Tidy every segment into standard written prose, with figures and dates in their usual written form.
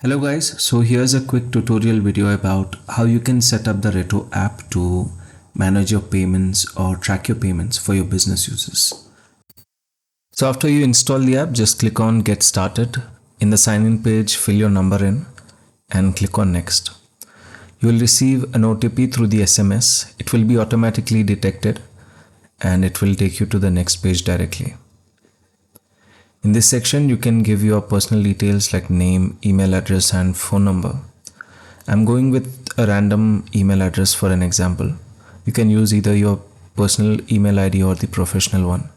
Hello guys, so here's a quick tutorial video about how you can set up the RETO app to manage your payments or track your payments for your business users. So after you install the app, just click on Get Started. In the sign in page, fill your number in and click on Next. You will receive an OTP through the SMS. It will be automatically detected and it will take you to the next page directly. In this section, you can give your personal details like name, email address and phone number. I'm going with a random email address for an example. You can use either your personal email ID or the professional one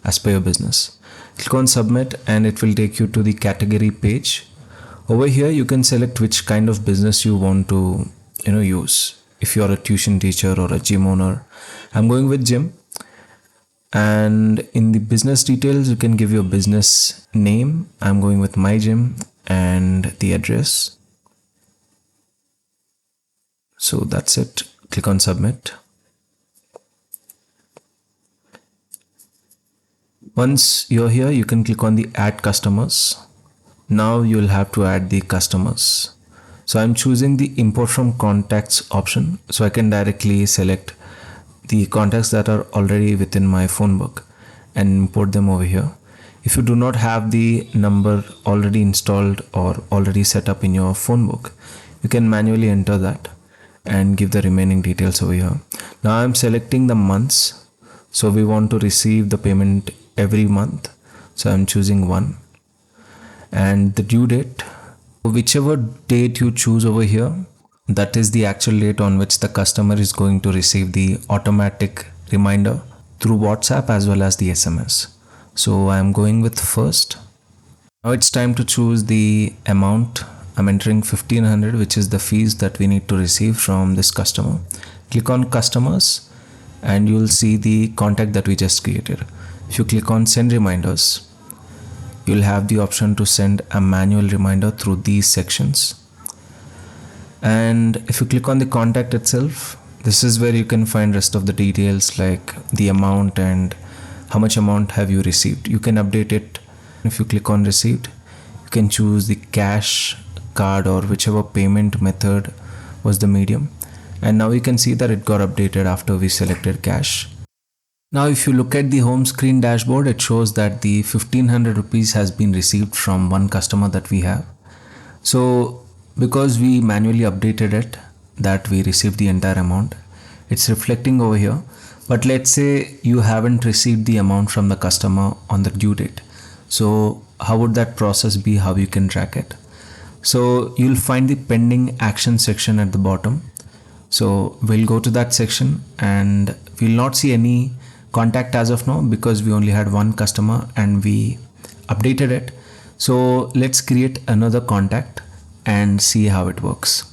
as per your business. Click on submit and it will take you to the category page. Over here, you can select which kind of business you want to use. If you're a tuition teacher or a gym owner, I'm going with gym. And in the business details, you can give your business name. I'm going with my gym and the address. So that's it. Click on submit. Once you're here, you can click on the add customers. Now you'll have to add the customers. So I'm choosing the import from contacts option. So I can directly select the contacts that are already within my phone book and import them over here. If you do not have the number already installed or already set up in your phone book, you can manually enter that and give the remaining details over here. Now I'm selecting the months. So we want to receive the payment every month. So I'm choosing 1. And the due date, whichever date you choose over here, that is the actual date on which the customer is going to receive the automatic reminder through WhatsApp as well as the SMS. So I'm going with first. Now it's time to choose the amount. I'm entering 1500, which is the fees that we need to receive from this customer. Click on customers and you'll see the contact that we just created. If you click on send reminders, you'll have the option to send a manual reminder through these sections. And if you click on the contact itself, this is where you can find rest of the details like the amount and how much amount have you received. You can update it. If you click on received, you can choose the cash, card or whichever payment method was the medium. And now you can see that it got updated after we selected cash. Now if you look at the home screen dashboard, it shows that the 1500 rupees has been received from one customer that we have. So because we manually updated it, that we received the entire amount, it's reflecting over here. But let's say you haven't received the amount from the customer on the due date. So how would that process be, how you can track it? So you'll find the pending action section at the bottom. So we'll go to that section and we'll not see any contact as of now because we only had one customer and we updated it. So let's create another contact and see how it works.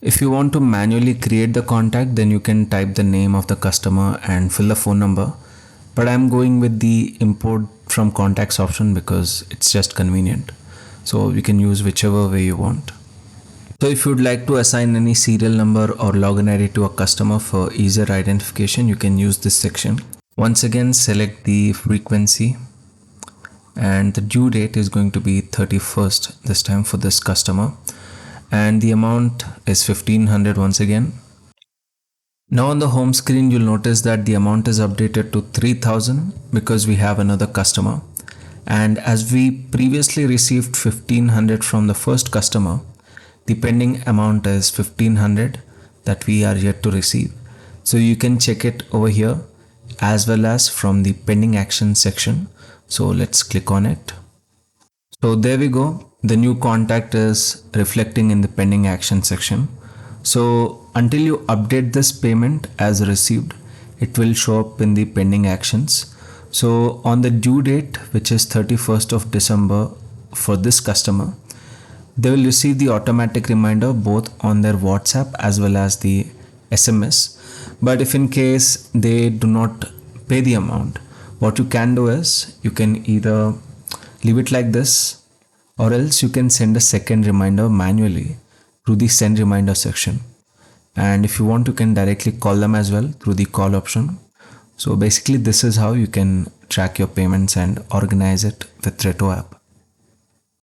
If you want to manually create the contact, then you can type the name of the customer and fill the phone number. But I'm going with the import from contacts option because it's just convenient. So you can use whichever way you want. So if you'd like to assign any serial number or login ID to a customer for easier identification, you can use this section. Once again, select the frequency. And the due date is going to be 31st this time for this customer, and the amount is 1500 once again. Now on the home screen, you'll notice that the amount is updated to 3000 because we have another customer, and as we previously received 1500 from the first customer, the pending amount is 1500 that we are yet to receive. So you can check it over here as well as from the pending action section. So let's click on it. So there we go. The new contact is reflecting in the pending action section. So until you update this payment as received, it will show up in the pending actions. So on the due date, which is 31st of December for this customer, they will receive the automatic reminder both on their WhatsApp as well as the SMS. But if in case they do not pay the amount, what you can do is you can either leave it like this or else you can send a second reminder manually through the send reminder section. And if you want, you can directly call them as well through the call option. So basically this is how you can track your payments and organize it with RETO app.